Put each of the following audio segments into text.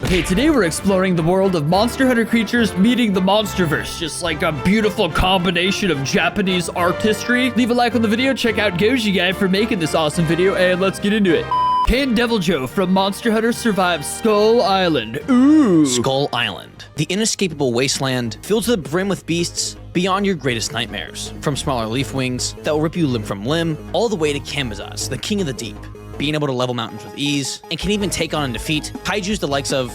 Okay, today we're exploring the world of Monster Hunter creatures meeting the Monsterverse. Just like a beautiful combination of Japanese artistry. Leave a like on the video, check out Goji Guy for making this awesome video, and let's get into it. Can Deviljho from Monster Hunter survive Skull Island? Ooh. Skull Island, the inescapable wasteland filled to the brim with beasts beyond your greatest nightmares. From smaller leaf wings that will rip you limb from limb, all the way to Kamazats, the king of the deep, being able to level mountains with ease, and can even take on and defeat kaijus the likes of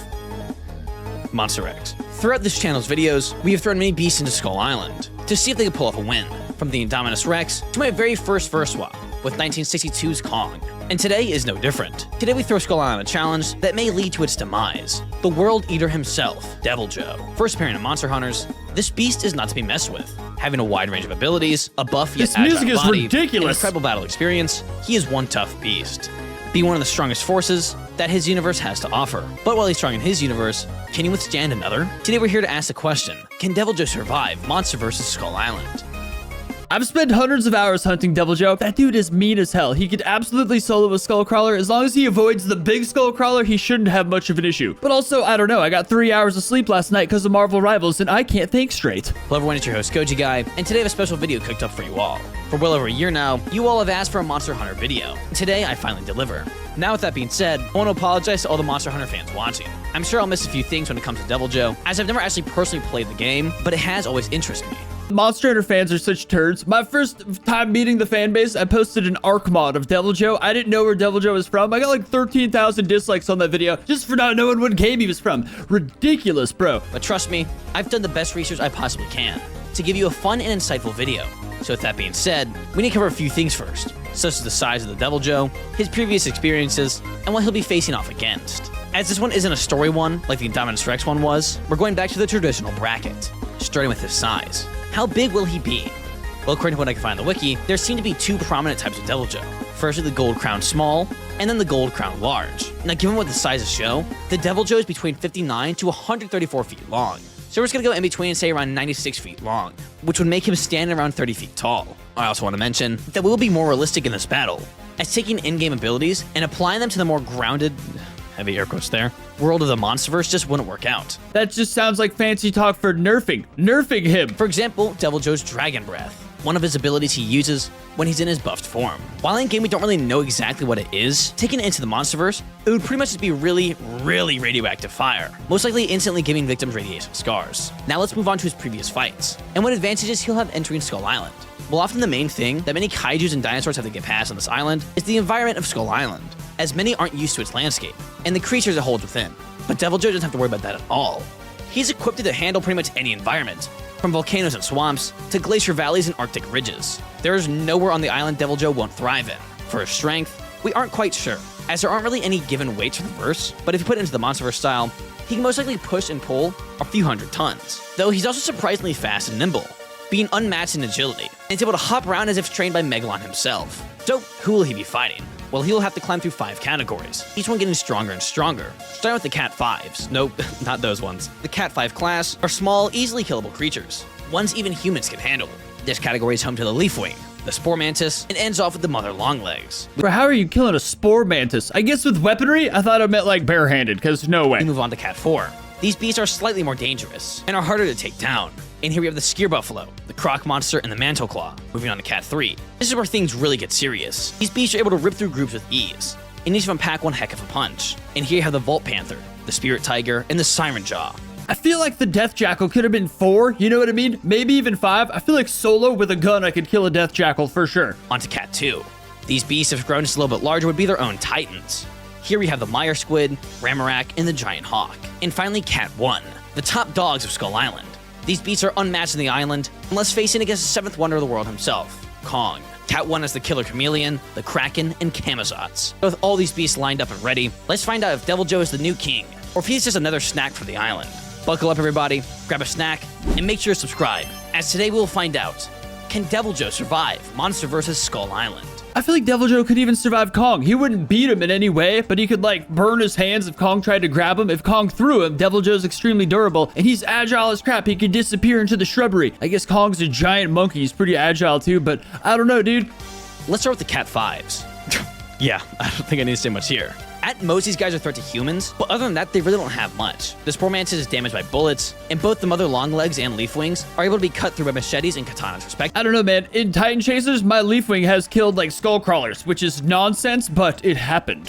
Monster X. Throughout this channel's videos, we have thrown many beasts into Skull Island to see if they could pull off a win, from the Indominus Rex to my very first swap with 1962's Kong. And today is no different. Today we throw Skull Island a challenge that may lead to its demise. The World Eater himself, Deviljho. First appearing in Monster Hunters, this beast is not to be messed with. Having a wide range of abilities, a buff yet agile music is body, ridiculous. and incredible battle experience, he is one tough beast. Being one of the strongest forces that his universe has to offer. But while he's strong in his universe, can he withstand another? Today we're here to ask the question, can Deviljho survive Monster vs. Skull Island? I've spent hundreds of hours hunting Deviljho. That dude is mean as hell. He could absolutely solo a Skullcrawler. As long as he avoids the big Skullcrawler, he shouldn't have much of an issue. But also, I don't know, I got 3 hours of sleep last night because of Marvel Rivals, and I can't think straight. Hello everyone, it's your host Goji Guy, and today I have a special video cooked up for you all. For well over a year now, you all have asked for a Monster Hunter video. Today, I finally deliver. Now with that being said, I want to apologize to all the Monster Hunter fans watching. I'm sure I'll miss a few things when it comes to Deviljho, as I've never actually personally played the game, but it has always interested me. Monster Hunter fans are such turds. My first time meeting the fan base, I posted an ARC mod of Deviljho. I didn't know where Deviljho was from. I got like 13,000 dislikes on that video just for not knowing what game he was from. Ridiculous, bro. But trust me, I've done the best research I possibly can to give you a fun and insightful video. So with that being said, we need to cover a few things first, such as the size of the Deviljho, his previous experiences, and what he'll be facing off against. As this one isn't a story one like the Indominus Rex one was, we're going back to the traditional bracket, starting with his size. How big will he be? Well, according to what I can find on the wiki, there seem to be two prominent types of Deviljho. Firstly, the Gold Crown Small, and then the Gold Crown Large. Now, given what the sizes show, the Deviljho is between 59 to 134 feet long. So we're just gonna go in between and say around 96 feet long, which would make him stand around 30 feet tall. I also want to mention that we will be more realistic in this battle, as taking in-game abilities and applying them to the more grounded, heavy air quotes there, world of the Monsterverse just wouldn't work out. That just sounds like fancy talk for nerfing him. For example, Deviljho's Dragon Breath, one of his abilities he uses when he's in his buffed form. While in game we don't really know exactly what it is, taking it into the Monsterverse, it would pretty much just be really radioactive fire, most likely instantly giving victims radiation scars. Now let's move on to his previous fights, and what advantages he'll have entering Skull Island. Well, often the main thing that many kaijus and dinosaurs have to get past on this island is the environment of Skull Island, as many aren't used to its landscape, and the creatures it holds within. But Deviljho doesn't have to worry about that at all. He's equipped to handle pretty much any environment, from volcanoes and swamps to glacier valleys and arctic ridges. There is nowhere on the island Deviljho won't thrive in. For his strength, we aren't quite sure, as there aren't really any given weights for the verse, but if you put it into the Monsterverse style, he can most likely push and pull a few hundred tons. Though he's also surprisingly fast and nimble, being unmatched in agility, and he's able to hop around as if trained by Megalon himself. So, who will he be fighting? Well, he'll have to climb through 5 categories, each one getting stronger and stronger. Starting with the Cat 5s. Nope, not those ones. The Cat 5 class are small, easily killable creatures, ones even humans can handle. This category is home to the Leafwing, the Spore Mantis, and ends off with the Mother Longlegs. Bro, how are you killing a Spore Mantis? I guess with weaponry? I thought it meant like barehanded, because no way. We move on to Cat 4. These beasts are slightly more dangerous, and are harder to take down. And here we have the Skyr Buffalo, the Croc Monster, and the Mantle Claw. Moving on to Cat 3. This is where things really get serious. These beasts are able to rip through groups with ease, and each of them pack one heck of a punch. And here you have the Volt Panther, the Spirit Tiger, and the Siren Jaw. I feel like the Death Jackal could have been 4, you know what I mean? Maybe even 5. I feel like solo with a gun I could kill a Death Jackal for sure. On to Cat 2. These beasts, if grown just a little bit larger, would be their own titans. Here we have the Mire Squid, Ramarak, and the Giant Hawk. And finally Cat 1, the top dogs of Skull Island. These beasts are unmatched in the island, unless facing against the 7th wonder of the world himself, Kong. Cat 1 is the Killer Chameleon, the Kraken, and Kamazats. With all these beasts lined up and ready, let's find out if Deviljho is the new king, or if he's just another snack for the island. Buckle up everybody, grab a snack, and make sure to subscribe, as today we will find out, can Deviljho survive Monster vs. Skull Island? I feel like Deviljho could even survive Kong. He wouldn't beat him in any way, but he could like burn his hands if Kong tried to grab him. If Kong threw him, Deviljho's extremely durable, and he's agile as crap. He could disappear into the shrubbery. I guess Kong's a giant monkey. He's pretty agile too, but I don't know, dude. Let's start with the Cat 5s. Yeah, I don't think I need to say much here. At most, these guys are a threat to humans, but other than that, they really don't have much. This poor mantis is damaged by bullets, and both the mother longlegs and leafwings are able to be cut through by machetes and katanas respectively. I don't know, man. In Titan Chasers, my Leafwing has killed like skull crawlers, which is nonsense, but it happened.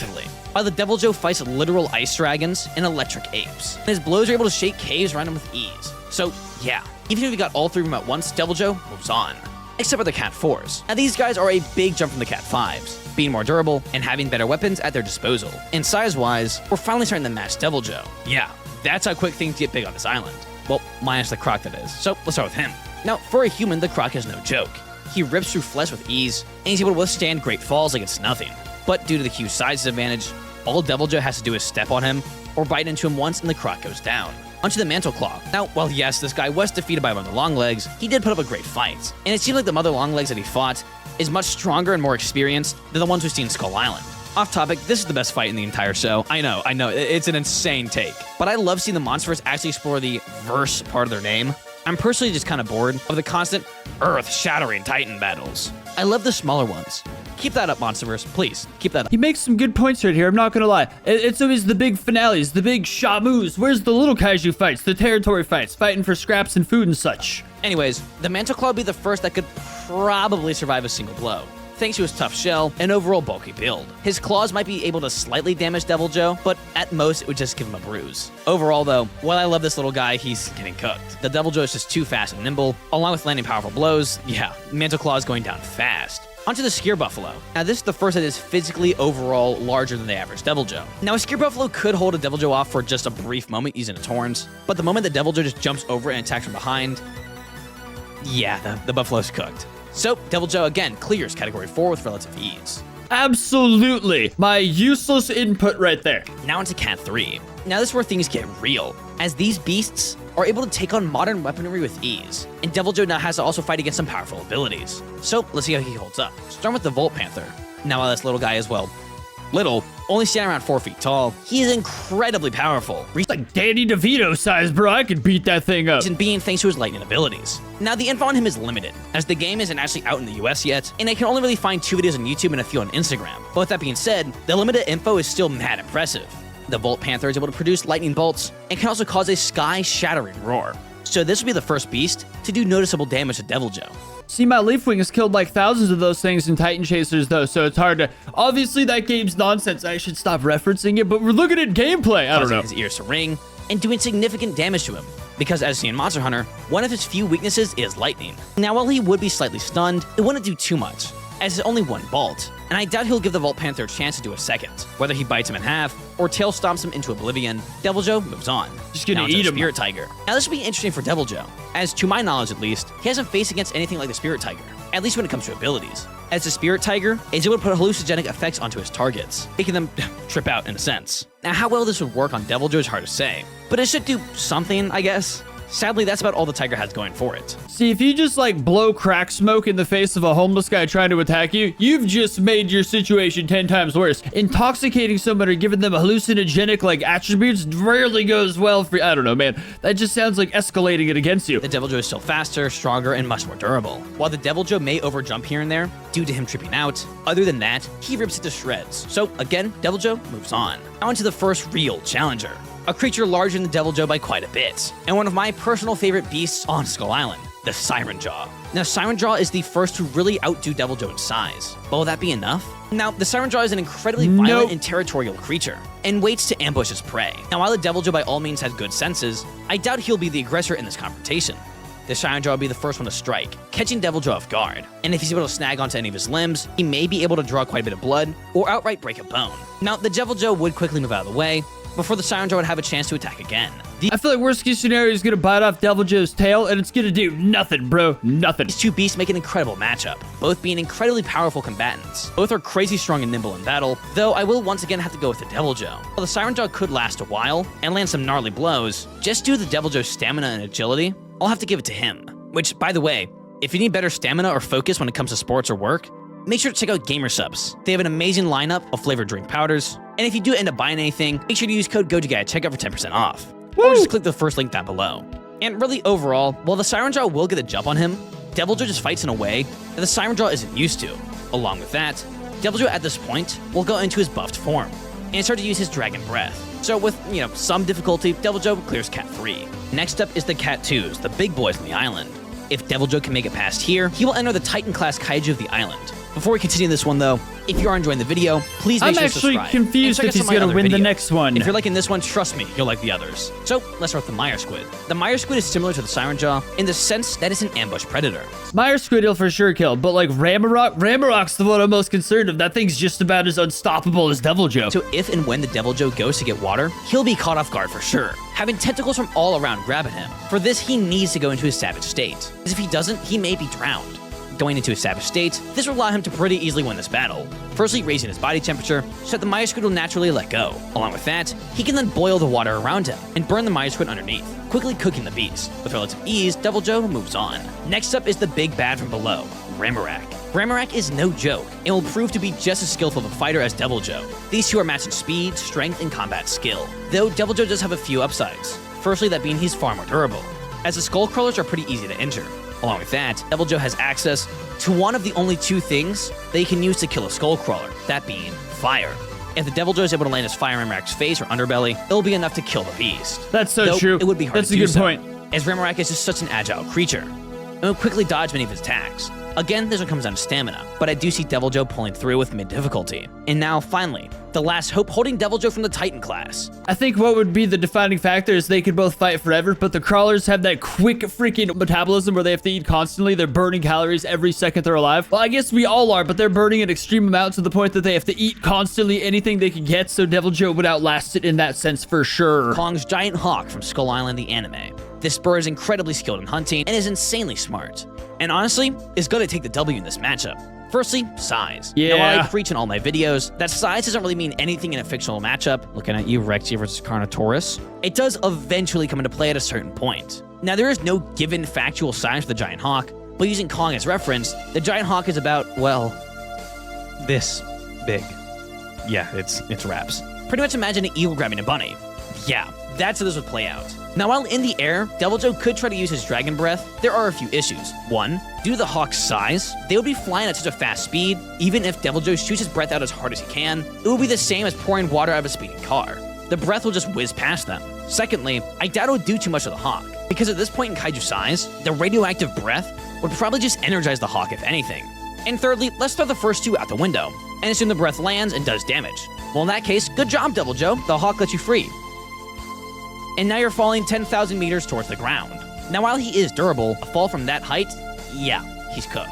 While the Deviljho fights literal ice dragons and electric apes. And his blows are able to shake caves around him with ease. So, yeah, even if we got all three of them at once, Deviljho moves on. Except for the Cat 4s. Now, these guys are a big jump from the Cat 5s, being more durable and having better weapons at their disposal. And size-wise, we're finally starting to match Deviljho. Yeah, that's how quick things get big on this island. Well, minus the Croc, that is. So, let's start with him. Now, for a human, the Croc is no joke. He rips through flesh with ease, and he's able to withstand great falls like it's nothing. But due to the huge size disadvantage, all Deviljho has to do is step on him, or bite into him once and the Croc goes down. Onto the Mantle Claw. Now, while yes, this guy was defeated by Mother Longlegs, he did put up a great fight. And it seems like the Mother Longlegs that he fought is much stronger and more experienced than the ones we've seen in Skull Island. Off topic, this is the best fight in the entire show. I know, it's an insane take. But I love seeing the Monsterverse actually explore the verse part of their name. I'm personally just kind of bored of the constant earth-shattering Titan battles. I love the smaller ones. Keep that up, Monsterverse. Please, keep that up. He makes some good points right here, I'm not gonna lie. It's always the big finales, the big shamus. Where's the little kaiju fights, the territory fights, fighting for scraps and food and such? Anyways, the Mantle Claw would be the first that could probably survive a single blow, thanks to his tough shell and overall bulky build. His claws might be able to slightly damage Deviljho, but at most it would just give him a bruise. Overall though, while I love this little guy, he's getting cooked. The Deviljho is just too fast and nimble, along with landing powerful blows. Yeah, Mantle Claw is going down fast. Onto the Skeer Buffalo. Now this is the first that is physically overall larger than the average Deviljho. Now a Skeer Buffalo could hold a Deviljho off for just a brief moment using its horns, but the moment the Deviljho just jumps over it and attacks from behind, yeah, the Buffalo's cooked. So, Deviljho again clears Category 4 with relative ease. Absolutely. My useless input right there. Now into Cat 3. Now this is where things get real, as these beasts are able to take on modern weaponry with ease, and Deviljho now has to also fight against some powerful abilities. So, let's see how he holds up. Starting with the Volt Panther. Now while this little guy is, well, little, only standing around 4 feet tall, he is incredibly powerful. He's like Danny DeVito size, bro. I could beat that thing up. And being thanks to his lightning abilities. Now the info on him is limited, as the game isn't actually out in the US yet, and I can only really find 2 videos on YouTube and a few on Instagram. But with that being said, the limited info is still mad impressive. The Volt Panther is able to produce lightning bolts, and can also cause a sky-shattering roar. So this will be the first beast to do noticeable damage to Deviljho. See, my Leafwing has killed like thousands of those things in Titan Chasers, though, so it's hard to... Obviously, that game's nonsense. I should stop referencing it, but we're looking at gameplay. I don't know. His ears to ring, and doing significant damage to him. Because as seen in Monster Hunter, one of his few weaknesses is lightning. Now, while he would be slightly stunned, it wouldn't do too much, as it's only one bolt. And I doubt he'll give the Volt Panther a chance to do a second. Whether he bites him in half, or tail stomps him into oblivion, Deviljho moves on. Just gonna now eat him. Spirit Tiger. Now this will be interesting for Deviljho, as to my knowledge at least, he hasn't faced against anything like the Spirit Tiger, at least when it comes to abilities. As the Spirit Tiger is able to put hallucinogenic effects onto his targets, making them trip out in a sense. Now how well this would work on Deviljho is hard to say, but it should do something, I guess. Sadly, that's about all the Tiger has going for it. See, if you just like blow crack smoke in the face of a homeless guy trying to attack you, you've just made your situation 10 times worse. Intoxicating someone or giving them hallucinogenic like attributes rarely goes well for, I don't know, man. That just sounds like escalating it against you. The Deviljho is still faster, stronger, and much more durable. While the Deviljho may overjump here and there due to him tripping out, other than that, he rips it to shreds. So again, Deviljho moves on. Now into the first real challenger. A creature larger than the Deviljho by quite a bit, and one of my personal favorite beasts on Skull Island, the Siren Jaw. Now, Siren Jaw is the first to really outdo Deviljho in size, but will that be enough? Now, the Siren Jaw is an incredibly violent and territorial creature, and waits to ambush his prey. Now, while the Deviljho by all means has good senses, I doubt he'll be the aggressor in this confrontation. The Siren Jaw will be the first one to strike, catching Deviljho off guard, and if he's able to snag onto any of his limbs, he may be able to draw quite a bit of blood, or outright break a bone. Now, the Deviljho would quickly move out of the way, before the Siren Jaw would have a chance to attack again. I feel like worst case scenario is gonna bite off Deviljho's tail, and it's gonna do nothing, bro. Nothing. These two beasts make an incredible matchup, both being incredibly powerful combatants. Both are crazy strong and nimble in battle, though I will once again have to go with the Deviljho. While the Siren Jaw could last a while, and land some gnarly blows, just due to the Deviljho's stamina and agility, I'll have to give it to him. Which, by the way, if you need better stamina or focus when it comes to sports or work, make sure to check out Gamer Subs. They have an amazing lineup of flavored drink powders, and if you do end up buying anything, make sure to use code GOJIGUY at checkout for 10% off. Or just click the first link down below. And really overall, while the Siren Jaw will get a jump on him, Deviljho just fights in a way that the Siren Jaw isn't used to. Along with that, Deviljho at this point will go into his buffed form. and start to use his Dragon Breath. So with, some difficulty, Deviljho clears Cat 3. Next up is the Cat 2s, the big boys on the island. If Deviljho can make it past here, he will enter the Titan-class Kaiju of the island. Before we continue this one, though, if you are enjoying the video, please make sure to subscribe. I'm actually confused if he's going to win the next one. If you're liking this one, trust me, you'll like the others. So, let's start with the Meyer Squid. The Meyer Squid is similar to the Siren Jaw in the sense that it's an ambush predator. Meyer Squid he'll for sure kill, but like Ramarok's the one I'm most concerned of. That thing's just about as unstoppable as Deviljho. So if and when the Deviljho goes to get water, he'll be caught off guard for sure, having tentacles from all around grabbing him. For this, he needs to go into his savage state, because if he doesn't, he may be drowned. Going into a savage state, this will allow him to pretty easily win this battle. Firstly, raising his body temperature, so that the Meyer Squid will naturally let go. Along with that, he can then boil the water around him and burn the Meyer Squid underneath, quickly cooking the beast. With relative ease, Deviljho moves on. Next up is the big bad from below, Ramorak. Ramorak is no joke, and will prove to be just as skillful of a fighter as Deviljho. These two are matched in speed, strength, and combat skill, though Deviljho does have a few upsides. Firstly, that being he's far more durable, as the skull crawlers are pretty easy to enter. Along with that, Deviljho has access to one of the only two things that he can use to kill a skull crawler, that being fire. If the Deviljho is able to land his fire in Ramorak's face or underbelly, it'll be enough to kill the beast. That's so true. It would be hard That's to do a good point. as Ramorak is just such an agile creature, and will quickly dodge many of his attacks. Again, this one comes down to stamina, but I do see Deviljho pulling through with mid-difficulty. And now, finally, the last hope holding Deviljho from the Titan class. I think what would be the defining factor is they could both fight forever, but the crawlers have that quick freaking metabolism where they have to eat constantly. They're burning calories every second they're alive. Well, I guess we all are, but they're burning an extreme amount to the point that they have to eat constantly anything they can get, so Deviljho would outlast it in that sense for sure. Kong's giant hawk from Skull Island, the anime. This bird is incredibly skilled in hunting and is insanely smart. And honestly, is going to take the W in this matchup. Firstly, size. Yeah. Now, while I preach in all my videos that size doesn't really mean anything in a fictional matchup, looking at you, Rexy versus Carnotaurus, it does eventually come into play at a certain point. Now, there is no given factual size for the giant hawk, but using Kong as reference, the giant hawk is about, well, this big. Yeah, it's wraps. Pretty much imagine an eagle grabbing a bunny. Yeah, that's how this would play out. Now, while in the air, Deviljho could try to use his Dragon Breath. There are a few issues. One, due to the hawk's size, they would be flying at such a fast speed, even if Deviljho shoots his breath out as hard as he can, it will be the same as pouring water out of a speeding car. The breath will just whiz past them. Secondly, I doubt it would do too much to the hawk, because at this point in Kaiju size, the radioactive breath would probably just energize the hawk if anything. And thirdly, let's throw the first two out the window, and assume the breath lands and does damage. Well, in that case, good job, Deviljho. The hawk lets you free. And now you're falling 10,000 meters towards the ground. Now, while he is durable, a fall from that height, yeah, he's cooked.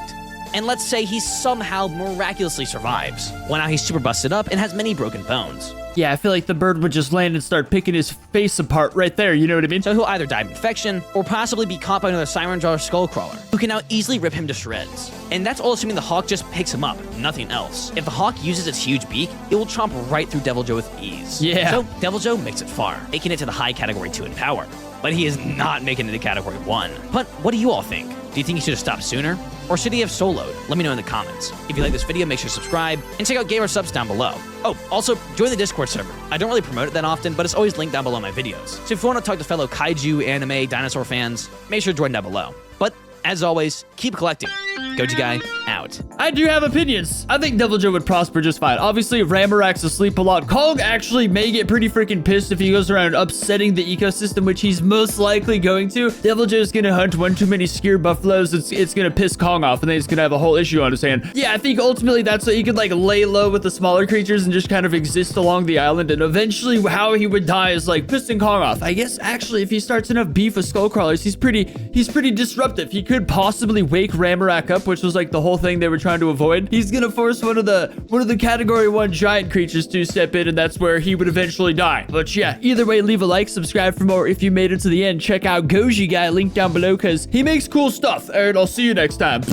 And let's say he somehow miraculously survives. Well, now he's super busted up and has many broken bones. Yeah, I feel like the bird would just land and start picking his face apart right there, you know what I mean? So he'll either die of infection, or possibly be caught by another Siren Jaw skull crawler, who can now easily rip him to shreds. And that's all assuming the hawk just picks him up, nothing else. If the hawk uses its huge beak, it will chomp right through Deviljho with ease. Yeah. So Deviljho makes it far, making it to the high category 2 in power. But he is not making it to category 1. But what do you all think? Do you think he should have stopped sooner? Or should he have soloed? Let me know in the comments. If you like this video, make sure to subscribe, and check out Gamer Subs down below. Oh, also, join the Discord server. I don't really promote it that often, but it's always linked down below my videos. So if you want to talk to fellow kaiju, anime, dinosaur fans, make sure to join down below. But, as always, keep collecting. Goji Guy, out. I do have opinions. I think Deviljho would prosper just fine. Obviously, Ramorak's asleep a lot. Kong actually may get pretty freaking pissed if he goes around upsetting the ecosystem, which he's most likely going to. Deviljho's gonna hunt one too many skewer buffaloes. It's gonna piss Kong off, and then he's gonna have a whole issue on his hand. Yeah, I think ultimately that's what he could like lay low with the smaller creatures and just kind of exist along the island. And eventually, how he would die is like pissing Kong off. I guess actually, if he starts enough beef with skull crawlers, he's pretty disruptive. He could possibly wake Ramorak up, which was like the whole thing they were trying to avoid. He's gonna force one of the category 1 giant creatures to step in, and that's where he would eventually die. But yeah, either way, leave a like, subscribe for more if you made it to the end. Check out Goji Guy, link down below, because he makes cool stuff. And I'll see you next time.